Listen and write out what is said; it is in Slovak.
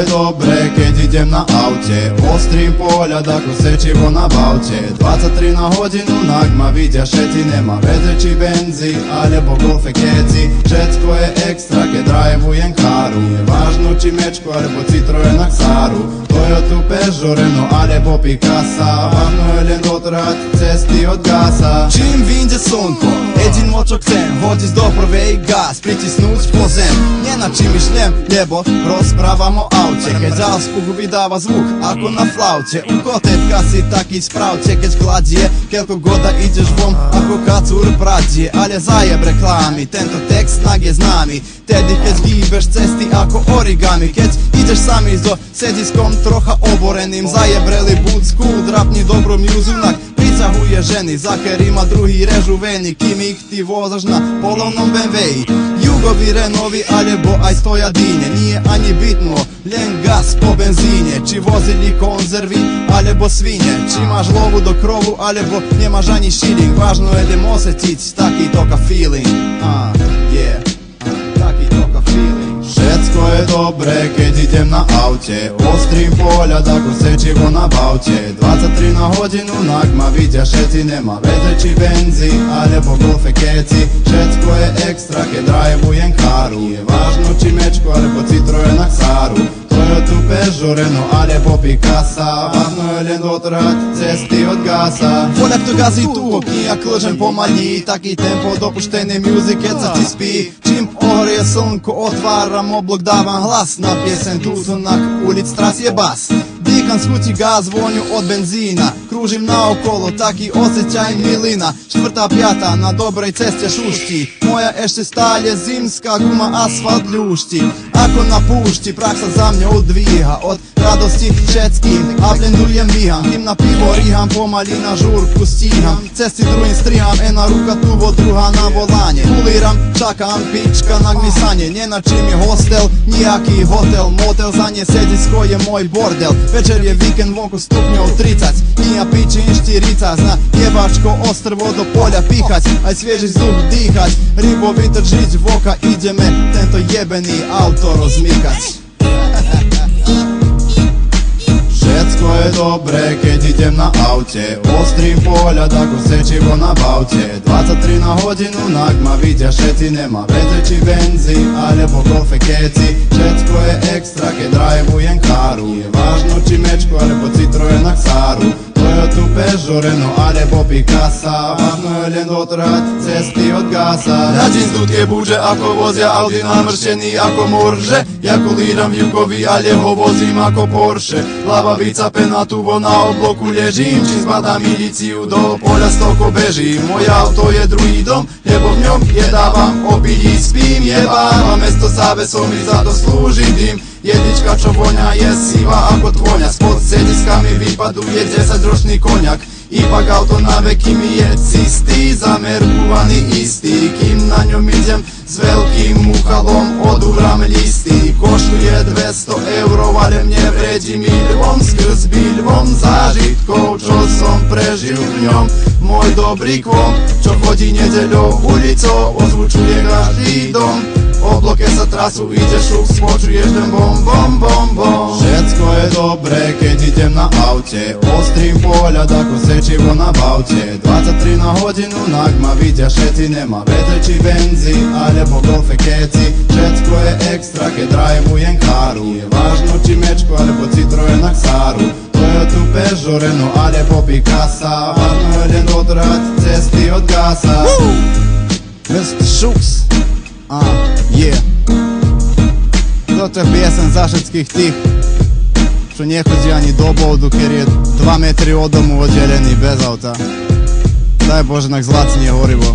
je dobre, keď idem na aute, ostrím pohľad ako sečivo na baute. 23 na hodinu, nak ma vidia všetci, nemá veze či benzi, alebo golfe keci. Všetko je extra, keď drivujem káru, je vážno či mečko, alebo Citroen na Xaru, Toyota Peugeot, Renault alebo Picasa. Vážno je len dotrhať cesty od gasa. Čím vyjde slnko, jedino čo chcem, hodiť do prvej gas, pritisnúť po zem. Nie na čím myšliem, lebo rozprávam o aute, keď záspuch vydáva zvuk ako na flaute. U kotetka si taký správte, keď kladie, keľko goda ideš von ako kacúr pradie. Ale zajeb reklamy, tento text snak je známy, tedy keď hýbeš cesty ako origami. Keď ideš sami so sediskom trocha oboreným, zajebreli boot school, drapni dobrú mjuzu, nak pricahuje ženy, za kerima druhý režu veny, kým ich ty vozaš na polovnom BMW-i, Jugovi, Renovi alebo aj Stojadine. Nie ani bitno, len gas po benzíne, či vozili konzervy alebo svine, či máš lovu do krovu alebo nemáš ani šiling. Vážno je len osjetiť taký toka feeling. Taký toka feeling. Všetko je dobre, keď idem na aute, ostrým pohľad ako sečivo na baute. 23 na hodinu, nak ma vidia všetci, nemá veze či benzi, alebo golfe keci. Všetko je extra, keď drivujem káru, je vážno či mečko, alebo Citroen na Xaru, Toyota Peugeot, Renault alebo Picasa. Vážno je len dotrhať cesty od gasa. Voľak to gazí tu, ja klžem pomalí, taký tempo dopuštený music, keď sa ti spí. Čím ohrie slnko, otváram oblok, dávam hlas na piesen, tu nak ulic tras je bas. Dýcham schutí gaz, vonju od benzína, krúžim naokolo, taký osjećaj milina. 4. 5. na dobrej ceste šušti, moja ešte stále zimská guma, asfalt ľúšti. Ako na púšti, praksa za mňa odvíha, od radosti všetkým a blendujem víham. Kým na pivo ríham, pomaly na žúrku stíham, cesty druhým striham, jedna ruka tu vo druhá na volanie. Kulíram, čakám, pička na gmisanie, nenačím je hostel, nijaký hotel, motel, za ne sedisko je môj bordel. Večer je víkend, vonku stupňov 30, nija pičin 40, zna jebačko ostrvo do polja píchať, aj svieži vzduch dýchať, rybo vytržiť v oka, ideme tento jebený auto rozmykať. Všetko je dobre, keď idem na aute, ostrým pohľad ako sečivo na baute. 23 na hodinu, nak ma vidia všetci, nemá veze či benzi, alebo golfe keci. Všetko je extra, keď drivujem káru, je vážno či mečko, alebo Citroen na Xaru, Toyota Peugeot, Renault alebo Picasa. Vážno je len dotrhať cesty od gasa. Radím z dudke buže, ako vozia Audi namrštený ako morže. Ja kulíram v Jugovi, ale ho vozím ako Porsche. Hlavavica penatuvo na obloku ležím, čím zbadám milíciu, do poľa stoko bežím. Moje auto je druhý dom, lebo v ňom jedávam, opilí, spím, jebávam mesto závesom i za to slúži dým. Jednička čo voňa je siva ako tvoňa, spod sediskami vypaduje 10-ročný koňak. Ipak auto na veky mi je cistý, zamerkovaný istý, kým na ňom idem s veľkým muchalom, odúram listy. Koštuje 200 €, ale mne vredí milión, skrz bilivom zážitkov, čo som prežil v ňom. Môj dobrý kvom, čo chodí nedeľou ulicou, ozvučuje každý dom. O bloke sa trasu, ideš šuk, spočuješ ten bom, bom, bom, bom. Všetko je dobre, keď idem na aute, ostrým pohľad ako sečivo na baute. 23 na hodinu, nak ma vidia všetci, nemá veze či benzi, alebo golfe keci. Všetko je extra, keď drivujem káru, je vážno či mečko, alebo Citroen na Xaru, Toyota Peugeot, Renault alebo Picasa. Vážno je len dotrhať cesty od gasa. Mr. Šuks. Toto je piesen za všetkých tých, čo nechodí ani do bodu, keď je 2 metry od domu oddelený bez auta. Daj Bože, nak zlacnie horivo.